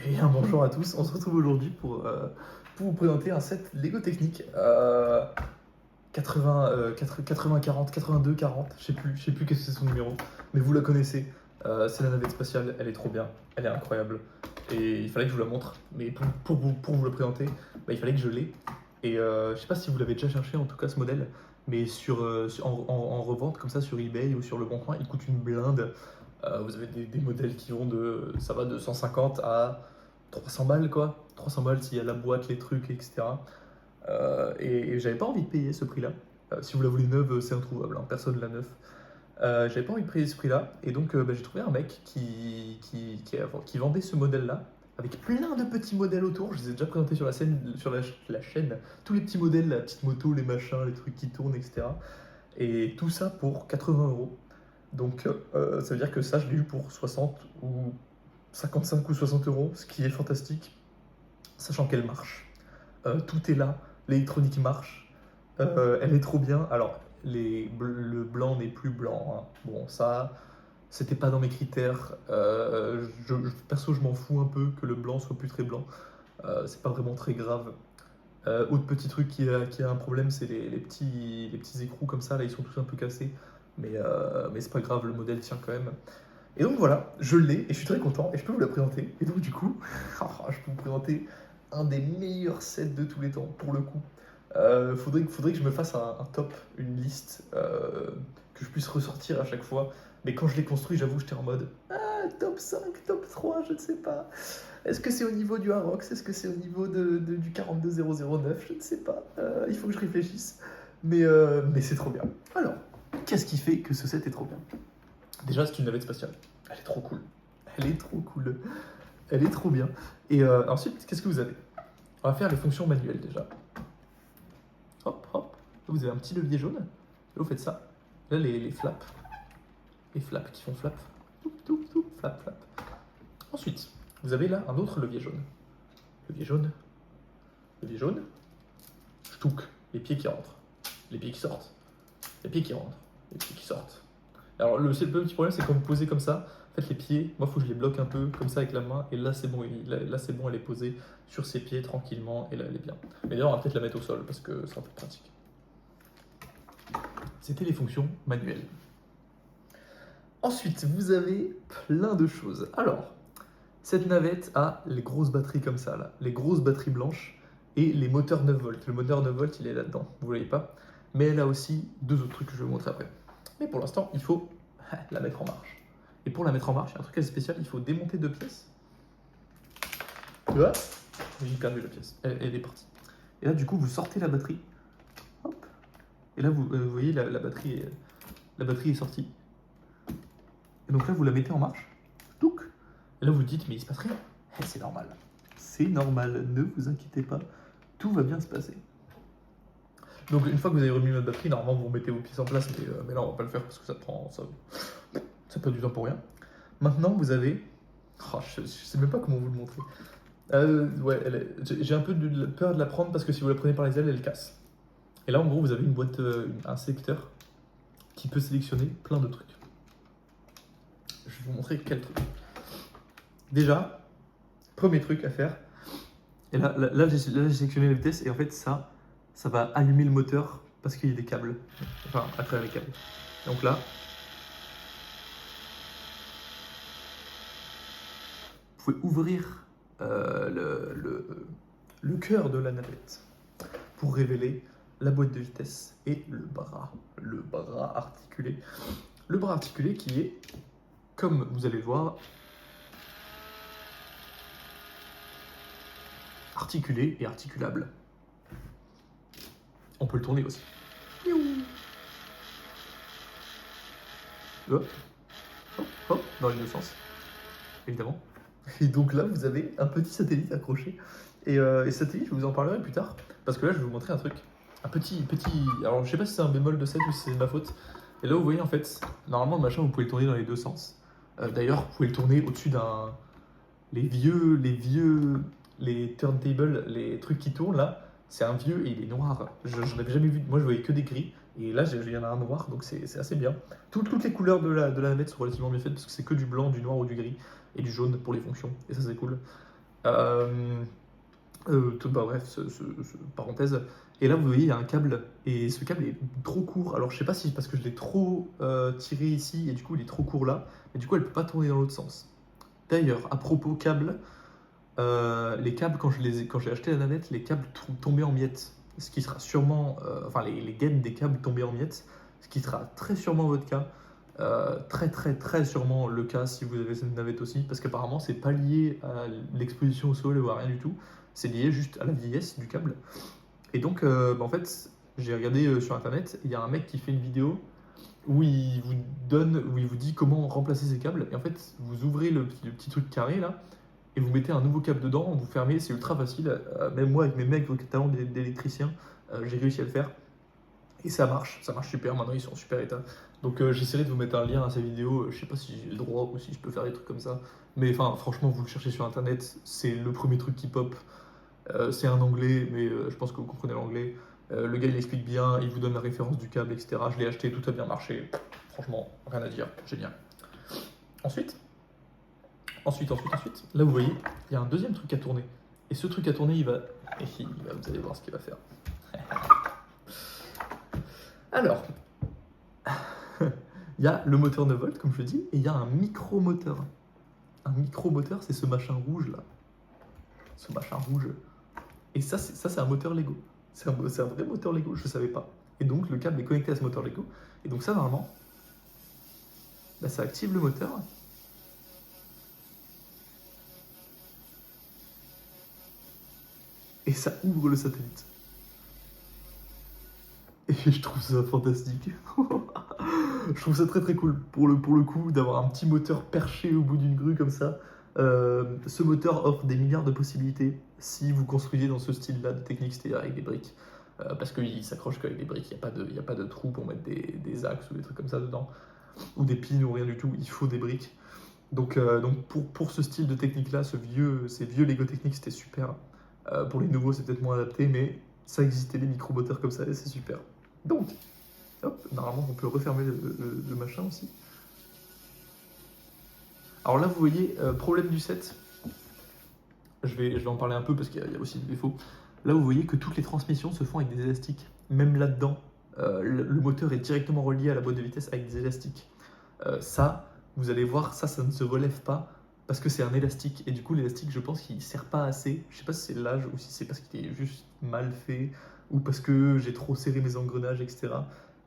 Et un bonjour à tous, on se retrouve aujourd'hui pour vous présenter un set Lego Technic 80, 40, 82, 40, je sais plus qu'est-ce que c'est son numéro, mais vous la connaissez, c'est la navette spatiale, elle est trop bien, elle est incroyable, et il fallait que je vous la montre, mais pour vous la présenter, bah, il fallait que je l'ai, et je sais pas si vous l'avez déjà cherché en tout cas ce modèle, mais en revente comme ça sur eBay ou sur Le Bon Coin, il coûte une blinde. Vous avez des modèles qui vont ça va de 150 à 300 balles quoi. 300 balles s'il y a la boîte, les trucs, etc. Et j'avais pas envie de payer ce prix-là. Si vous la voulez neuve, c'est introuvable, hein, personne la neuve. J'avais pas envie de payer ce prix-là. Et donc bah, j'ai trouvé un mec qui vendait ce modèle-là, avec plein de petits modèles autour. Je les ai déjà présentés sur la chaîne. Tous les petits modèles, la petite moto, les machins, les trucs qui tournent, etc. Et tout ça pour 80 €. Donc ça veut dire que ça, je l'ai eu pour 60 ou 55 ou 60 €, ce qui est fantastique, sachant qu'elle marche. Tout est là, l'électronique marche, elle est trop bien. Alors, le blanc n'est plus blanc, hein. Bon, ça, c'était pas dans mes critères. Perso, je m'en fous un peu que le blanc soit plus très blanc. C'est pas vraiment très grave. Autre petit truc qui a un problème, c'est les petits écrous comme ça, là ils sont tous un peu cassés, mais c'est pas grave, le modèle tient quand même. Et donc voilà, je l'ai et je suis très content et je peux vous la présenter. Et donc du coup, je peux vous présenter un des meilleurs sets de tous les temps, pour le coup. Faudrait que je me fasse un top, une liste, que je puisse ressortir à chaque fois. Mais quand je l'ai construit, j'avoue, j'étais en mode top 5, top 3, je ne sais pas. Est-ce que c'est au niveau du Arox? Est-ce que c'est au niveau du 42009? Je ne sais pas. Il faut que je réfléchisse. Mais c'est trop bien. Alors, qu'est-ce qui fait que ce set est trop bien? Déjà, c'est une navette spatiale. Elle est trop cool. Elle est trop cool. Elle est trop bien. Et ensuite, qu'est-ce que vous avez? On va faire les fonctions manuelles déjà. Hop, hop. Là, vous avez un petit levier jaune. Là, vous faites ça. Là, les flaps. Les flaps qui font flap. Toup, toup, toup, flap, flap. Ensuite, vous avez là un autre levier jaune. Levier jaune. Levier jaune. Ch'touk. Les pieds qui rentrent. Les pieds qui sortent. Les pieds qui rentrent. Les pieds qui sortent. Alors, le petit problème, c'est quand vous posez comme ça, en fait, les pieds, moi, il faut que je les bloque un peu comme ça avec la main, et là, c'est bon, là, c'est bon, elle est posée sur ses pieds tranquillement, et là, elle est bien. Mais d'ailleurs, on va peut-être la mettre au sol, parce que c'est un peu pratique. C'était les fonctions manuelles. Ensuite, vous avez plein de choses. Alors, cette navette a les grosses batteries comme ça, là, les grosses batteries blanches, et les moteurs 9 volts. Le moteur 9 volts, il est là-dedans, vous ne voyez pas. Mais elle a aussi deux autres trucs que je vais vous montrer après. Mais pour l'instant, il faut la mettre en marche. Et pour la mettre en marche, il y a un truc assez spécial, il faut démonter deux pièces. Tu vois? J'ai perdu la pièce, elle est partie. Et là, du coup, vous sortez la batterie. Hop. Et là, vous voyez, la batterie est sortie. Et donc là, vous la mettez en marche. Touc. Et là, vous dites, mais il se passe rien. C'est normal. C'est normal, ne vous inquiétez pas. Tout va bien se passer. Donc une fois que vous avez remis votre batterie, normalement vous remettez vos pièces en place, mais là on va pas le faire parce que ça prend du temps pour rien. Maintenant vous avez, je sais même pas comment vous le montrer. Ouais, j'ai un peu peur de la prendre parce que si vous la prenez par les ailes, elle casse. Et là en gros vous avez une boîte, un sélecteur qui peut sélectionner plein de trucs. Je vais vous montrer quel truc. Déjà, premier truc à faire. Et là j'ai sélectionné la vitesse et en fait ça va allumer le moteur parce qu'il y a des câbles, enfin à travers les câbles. Donc là, vous pouvez ouvrir le cœur de la navette pour révéler la boîte de vitesse et le bras articulé. Le bras articulé qui est, comme vous allez le voir, articulé et articulable. On peut le tourner aussi. Hop, hop, hop, dans les deux sens, évidemment. Et donc là, vous avez un petit satellite accroché. Et ce satellite, je vous en parlerai plus tard, parce que là, je vais vous montrer un truc. Un petit... Alors, je sais pas si c'est un bémol de 7 ou si c'est de ma faute. Et là, vous voyez, en fait, normalement, le machin, vous pouvez le tourner dans les deux sens. D'ailleurs, vous pouvez le tourner au-dessus d'un... Les turntables, les trucs qui tournent, là, c'est un vieux et il est noir. J'en avais jamais vu. Moi, je voyais que des gris. Et là, il y en a un noir, donc c'est assez bien. Toutes les couleurs de la navette sont relativement bien faites parce que c'est que du blanc, du noir ou du gris et du jaune pour les fonctions. Et ça, c'est cool. Bref, parenthèse. Et là, vous voyez, il y a un câble, et ce câble est trop court. Alors, je sais pas si c'est parce que je l'ai trop tiré ici, et du coup, il est trop court là, et du coup, elle peut pas tourner dans l'autre sens. D'ailleurs, à propos câble, les câbles, quand j'ai acheté la navette, les câbles tombaient en miettes. Ce qui sera sûrement, enfin, les gaines des câbles tombaient en miettes, ce qui sera très sûrement votre cas. Très très très sûrement le cas si vous avez cette navette aussi, parce qu'apparemment c'est pas lié à l'exposition au soleil ou à rien du tout, c'est lié juste à la vieillesse du câble. Et donc en fait j'ai regardé sur internet, il y a un mec qui fait une vidéo où où il vous dit comment remplacer ces câbles, et en fait vous ouvrez le petit truc carré là, et vous mettez un nouveau câble dedans, vous fermez, c'est ultra facile, même moi avec mes maigres talents d'électricien, j'ai réussi à le faire. Et ça marche super, maintenant ils sont en super état. Donc j'essaierai de vous mettre un lien à ces vidéos, je sais pas si j'ai le droit ou si je peux faire des trucs comme ça. Mais enfin franchement vous le cherchez sur internet, c'est le premier truc qui pop. C'est un anglais, mais je pense que vous comprenez l'anglais. Le gars il explique bien, il vous donne la référence du câble, etc. Je l'ai acheté, tout a bien marché. Franchement, rien à dire, génial. Ensuite, là vous voyez, il y a un deuxième truc à tourner. Et ce truc à tourner, vous allez voir ce qu'il va faire. Alors, il y a le moteur 9 volts, comme je le dis, et il y a un micro-moteur. Un micro-moteur, c'est ce machin rouge là. Ce machin rouge. Et ça, c'est un moteur Lego. C'est un vrai moteur Lego, je ne savais pas. Et donc, le câble est connecté à ce moteur Lego. Et donc, ça, normalement, bah, ça active le moteur. Et ça ouvre le satellite. Et je trouve ça fantastique. Je trouve ça très très cool pour le coup d'avoir un petit moteur perché au bout d'une grue comme ça. Ce moteur offre des milliards de possibilités si vous construisez dans ce style-là de technique, c'est-à-dire avec des briques. Parce qu'il s'accroche qu'avec des briques, il n'y a pas de trou pour mettre des axes ou des trucs comme ça dedans, ou des pins ou rien du tout, il faut des briques. Donc pour ce style de technique-là, ces vieux Lego techniques, c'était super. Pour les nouveaux, c'est peut-être moins adapté, mais ça existait des micro-moteurs comme ça et c'est super. Donc, hop, normalement, on peut refermer le machin aussi. Alors là, vous voyez, problème du set. Je vais en parler un peu parce qu'il y a aussi des défauts. Là, vous voyez que toutes les transmissions se font avec des élastiques. Même là-dedans, le moteur est directement relié à la boîte de vitesse avec des élastiques. Ça, vous allez voir, ça ne se relève pas parce que c'est un élastique. Et du coup, l'élastique, je pense qu'il ne sert pas assez. Je sais pas si c'est l'âge ou si c'est parce qu'il est juste mal fait ou parce que j'ai trop serré mes engrenages, etc.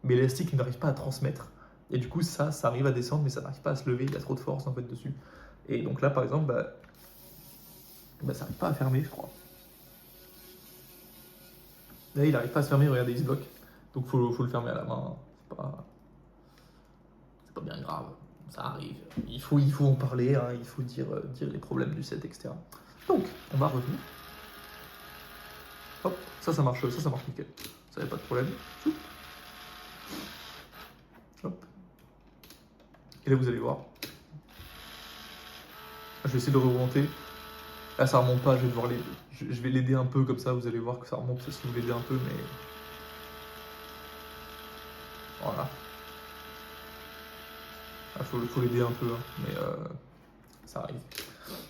Mais l'élastique n'arrive pas à transmettre. Et du coup, ça arrive à descendre, mais ça n'arrive pas à se lever. Il y a trop de force en fait dessus. Et donc là, par exemple, ça n'arrive pas à fermer, je crois. Là, il n'arrive pas à se fermer, regardez, il se bloque. Donc faut le fermer à la main. C'est pas bien grave, ça arrive. Il faut en parler, hein, il faut dire les problèmes du set, etc. Donc, on va revenir. Hop, ça marche nickel. Ça n'a pas de problème. Hop. Et là, vous allez voir. Je vais essayer de remonter. Là, ça remonte pas, je vais l'aider un peu comme ça, vous allez voir que ça remonte si vous l'aidez un peu, mais... Voilà. Il faut l'aider un peu, hein, mais ça arrive.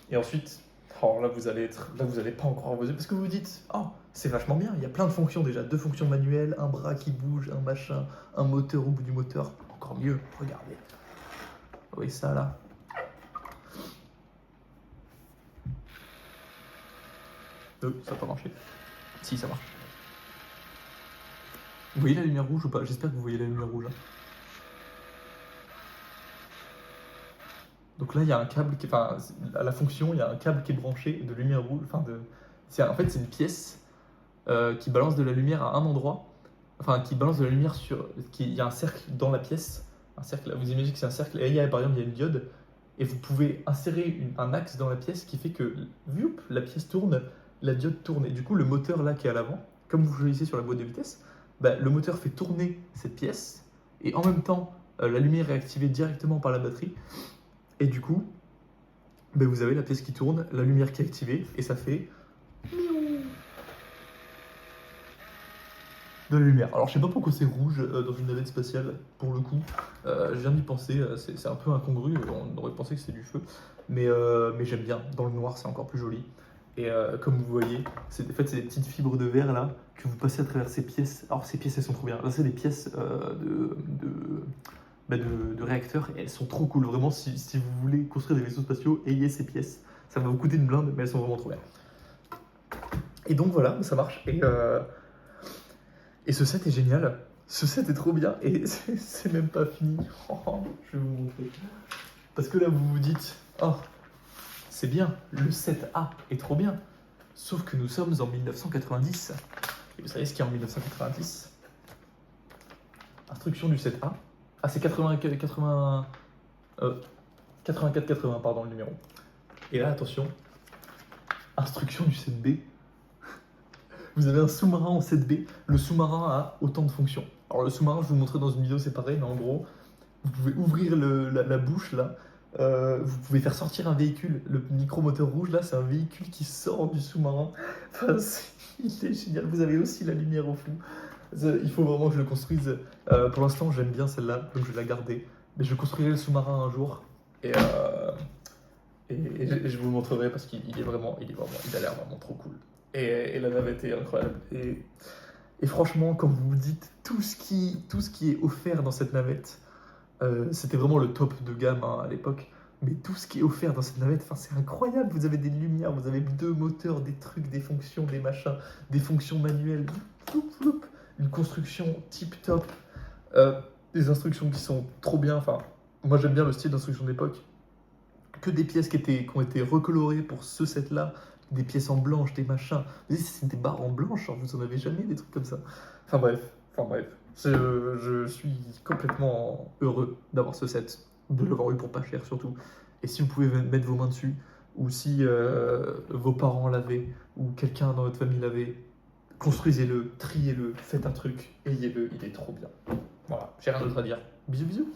Et ensuite, là vous allez pas encore vous parce que vous vous dites, oh, c'est vachement bien, il y a plein de fonctions déjà, 2 fonctions manuelles, un bras qui bouge, un machin, un moteur au bout du moteur, encore mieux, regardez. Vous voyez ça là? Ça n'a pas marché. Si, ça marche. Vous voyez la lumière rouge ou pas? J'espère que vous voyez la lumière rouge. Hein. Donc là, il y a un câble à la fonction, il y a un câble qui est branché de lumière rouge. En fait, c'est une pièce qui balance de la lumière à un endroit. Enfin, qui balance de la lumière il y a un cercle dans la pièce. Un cercle, là, vous imaginez que c'est un cercle. Et par exemple, il y a une diode. Et vous pouvez insérer un axe dans la pièce qui fait que, la pièce tourne, la diode tourne. Et du coup, le moteur là qui est à l'avant, comme vous choisissez sur la boîte de vitesse, le moteur fait tourner cette pièce. Et en même temps, la lumière est activée directement par la batterie. Et du coup, vous avez la pièce qui tourne, la lumière qui est activée, et ça fait de la lumière. Alors je sais pas pourquoi c'est rouge dans une navette spatiale, pour le coup. Je viens d'y penser, c'est un peu incongru, on aurait pensé que c'était du feu. Mais j'aime bien, dans le noir c'est encore plus joli. Et comme vous voyez, en fait, c'est des petites fibres de verre là que vous passez à travers ces pièces. Alors ces pièces, elles sont trop bien. Là, c'est des pièces de réacteurs et elles sont trop cool. Vraiment, si vous voulez construire des vaisseaux spatiaux, ayez ces pièces. Ça va vous coûter une blinde, mais elles sont vraiment trop bien. Et donc voilà, ça marche. Et ce set est génial. Ce set est trop bien et c'est même pas fini. Je vais vous montrer. Parce que là, vous vous dites, oh, c'est bien, le set A est trop bien. Sauf que nous sommes en 1990. Et vous savez ce qu'il y a en 1990? Instruction du set A. Ah, c'est 84-80, pardon, le numéro. Et là, attention, instruction du set B. Vous avez un sous-marin en 7B. Le sous-marin a autant de fonctions. Alors le sous-marin, je vous le montrerai dans une vidéo séparée, mais en gros, vous pouvez ouvrir la bouche là. Vous pouvez faire sortir un véhicule. Le micromoteur rouge là, c'est un véhicule qui sort du sous-marin. Enfin, il est génial. Vous avez aussi la lumière au fond. Il faut vraiment que je le construise. Pour l'instant, j'aime bien celle-là, donc je vais la garder. Mais je construirai le sous-marin un jour. Et je vous le montrerai parce qu'il est vraiment, il a l'air vraiment trop cool. Et la navette est incroyable. Et franchement, quand vous vous dites tout ce qui est offert dans cette navette, c'était vraiment le top de gamme hein, à l'époque. Mais tout ce qui est offert dans cette navette, c'est incroyable. Vous avez des lumières, vous avez 2 moteurs, des trucs, des fonctions, des machins, des fonctions manuelles, floup, floup, une construction tip top, des instructions qui sont trop bien. Enfin, moi j'aime bien le style d'instruction d'époque. Que des pièces qui ont été recolorées pour ce set-là, des pièces en blanche, des machins. C'est des barres en blanche, hein, vous en avez jamais des trucs comme ça. Enfin bref. Je suis complètement heureux d'avoir ce set, de l'avoir eu pour pas cher surtout. Et si vous pouvez mettre vos mains dessus, ou si vos parents l'avaient, ou quelqu'un dans votre famille l'avait, construisez-le, triez-le, faites un truc, ayez-le, il est trop bien. Voilà, j'ai rien d'autre à dire. Bisous bisous.